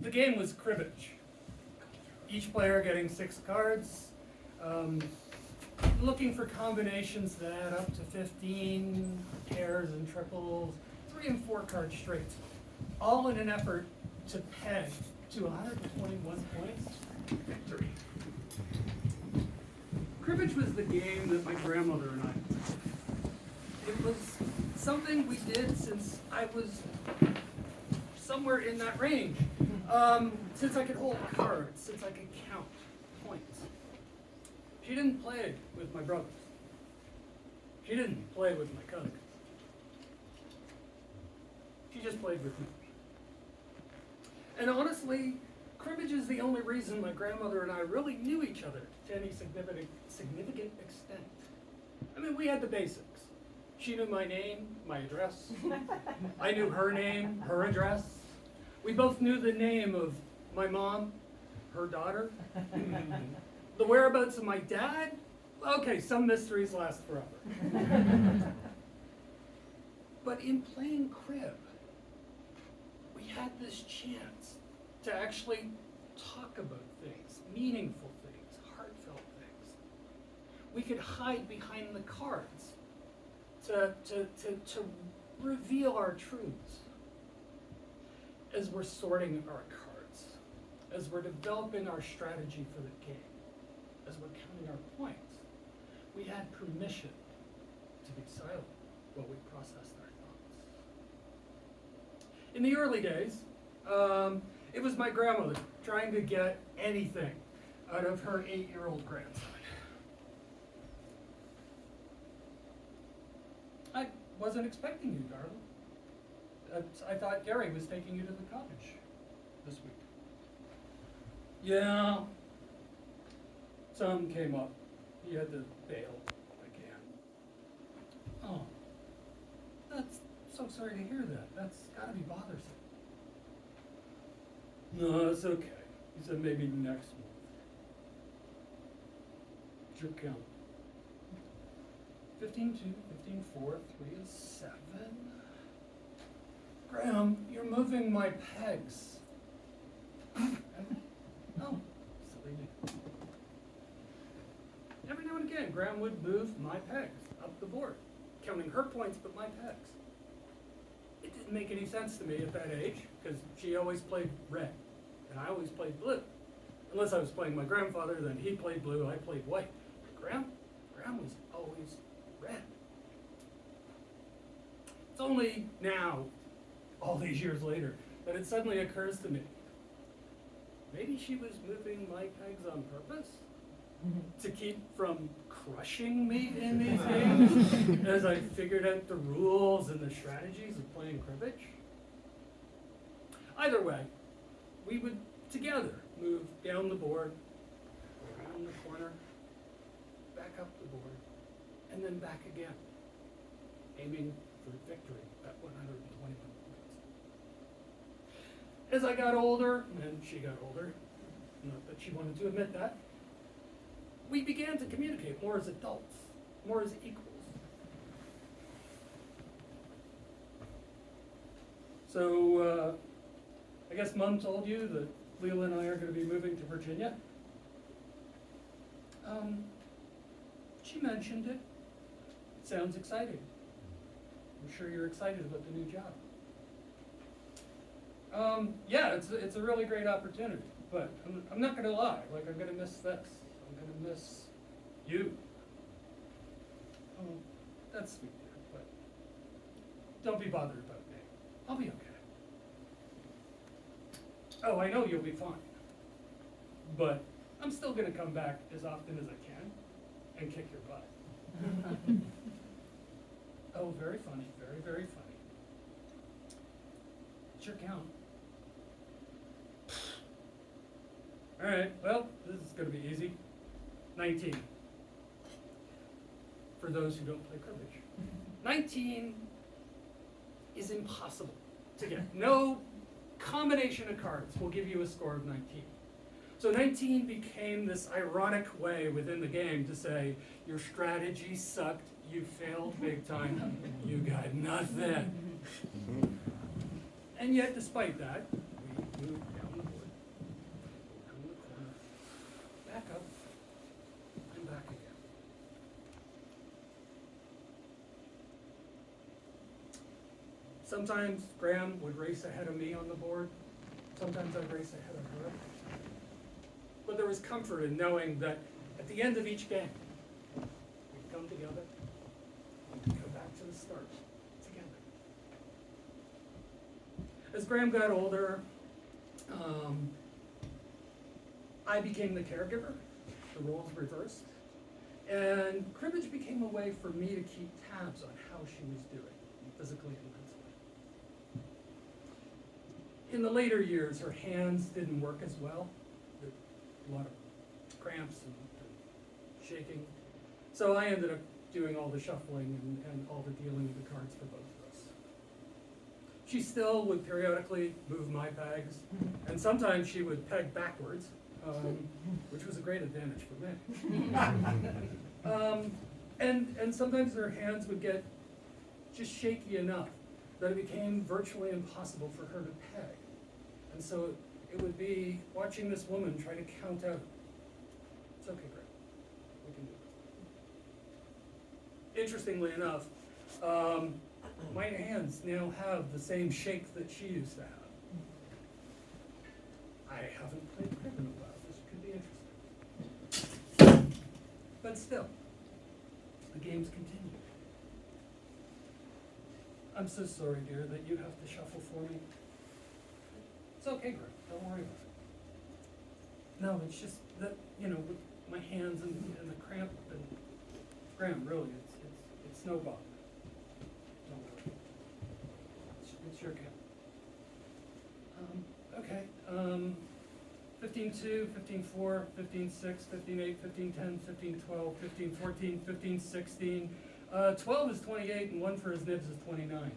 The game was cribbage. Each player getting 6 cards, looking for combinations that add up to 15, pairs and triples, 3 and 4 card straights, all in an effort to peg to 121 points victory. Cribbage was the game that my grandmother and I played. It was something we did since I was somewhere in that range. Since I could hold cards, since I could count points. She didn't play with my brothers. She didn't play with my cousins. She just played with me. And honestly, cribbage is the only reason my grandmother and I really knew each other to any significant extent. I mean, we had the basics. She knew my name, my address. I knew her name, her address. We both knew the name of my mom, her daughter, the whereabouts of my dad. Okay, some mysteries last forever. But in playing crib, we had this chance to actually talk about things, meaningful things, heartfelt things. We could hide behind the cards to reveal our truths as we're sorting our cards, as we're developing our strategy for the game, as we're counting our points. We had permission to be silent while we processed our thoughts. In the early days, it was my grandmother trying to get anything out of her 8-year-old grandson. I wasn't expecting you, darling. I thought Gary was taking you to the cottage this week. Yeah. Some came up. He had to bail again. Oh. That's so sorry to hear that. That's gotta be bothersome. No, it's okay. He said maybe next month. What's your count? 15-2, 15-4, 3 and 7. Graham, you're moving my pegs. Oh, silly me. Every now and again, Graham would move my pegs up the board, counting her points but my pegs. It didn't make any sense to me at that age, because she always played red, and I always played blue. Unless I was playing my grandfather, then he played blue, I played white. But Graham was always red. It's only now, all these years later, that it suddenly occurs to me, maybe she was moving my pegs on purpose to keep from crushing me in these games as I figured out the rules and the strategies of playing cribbage. Either way, we would together move down the board, around the corner, back up the board, and then back again, aiming for victory at 121 points. As I got older, and she got older, not that she wanted to admit that, we began to communicate more as adults, more as equals. So, I guess Mom told you that Leela and I are going to be moving to Virginia. She mentioned it. It sounds exciting. I'm sure you're excited about the new job. Yeah, it's a really great opportunity, but I'm not going to lie. Like, I'm going to miss this. I'm going to miss you. Oh, that's sweet, dear, but don't be bothered about me. I'll be okay. Oh, I know you'll be fine. But I'm still going to come back as often as I can and kick your butt. Oh, very funny, very, very funny. What's your count? All right, well, this is going to be easy. 19. For those who don't play cribbage. 19 is impossible to get. No combination of cards will give you a score of 19. So 19 became this ironic way within the game to say, your strategy sucked, you failed big time, you got nothing. And yet, despite that, we moved down the board Sometimes Graham would race ahead of me on the board. Sometimes I'd race ahead of her. But there was comfort in knowing that at the end of each game, we'd come together and we'd go back to the start together. As Graham got older, I became the caregiver. The roles reversed. And cribbage became a way for me to keep tabs on how she was doing, physically and mentally. In the later years, her hands didn't work as well. There were a lot of cramps and shaking. So I ended up doing all the shuffling and all the dealing with the cards for both of us. She still would periodically move my pegs, and sometimes she would peg backwards, which was a great advantage for me. And sometimes her hands would get just shaky enough that it became virtually impossible for her to peg. And so it would be watching this woman try to count out. It's okay, Greg. We can do it. Interestingly enough, my hands now have the same shake that she used to have. I haven't played cribbage in a while. This could be interesting. But still, the games continue. I'm so sorry, dear, that you have to shuffle for me. It's okay, Greg. Don't worry about it. No, it's just that, with my hands and the cramp, and Graham, really, it's no bother. Don't worry. It's your count. Okay. 15-2, 15-4, 15-6, 15-8, 15-10, 15-12, 15-14, 15-16. 12 is 28, and 1 for his nibs is 29.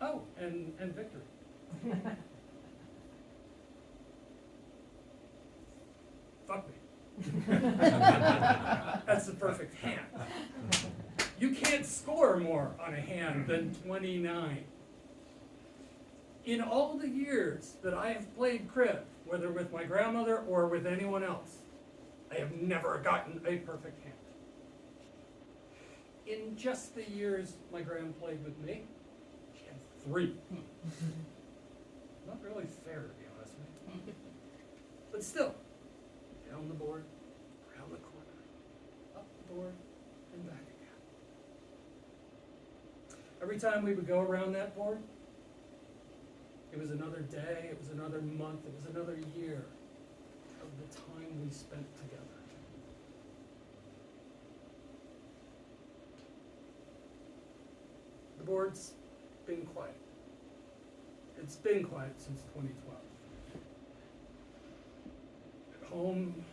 Oh, and victory. Fuck me. That's the perfect hand. You can't score more on a hand than 29. In all the years that I have played crib, whether with my grandmother or with anyone else, I have never gotten a perfect hand. In just the years my gran played with me, she had 3. Not really fair, to be honest with you. But still, down the board, around the corner, up the board, and back again. Every time we would go around that board, it was another day, it was another month, it was another year of the time we spent together. The board's been quiet. It's been quiet since 2012. At home,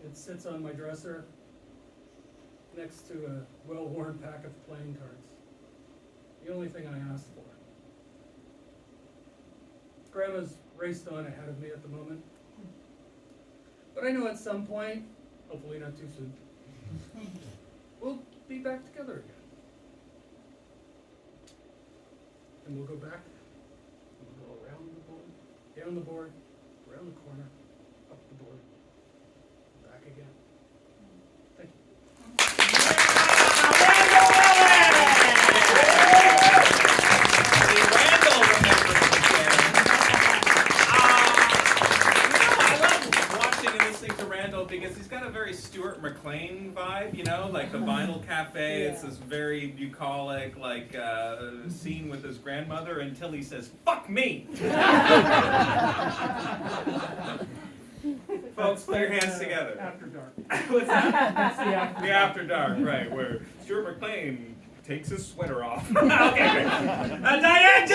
it sits on my dresser next to a well-worn pack of playing cards. The only thing I asked for. Grandma's raced on ahead of me at the moment. But I know at some point, hopefully not too soon, we'll be back together again. And we'll go back, and we'll go around the board, down the board, around the corner, up the board, back again. Thank you. Because he's got a very Stuart McLean vibe, like the Vinyl Cafe. It's this very bucolic, scene with his grandmother until he says, "Fuck me!" Folks, put your hands together. After dark. What's that? That's the after. The After Dark, right, where Stuart McLean takes his sweater off. Okay, great. Diane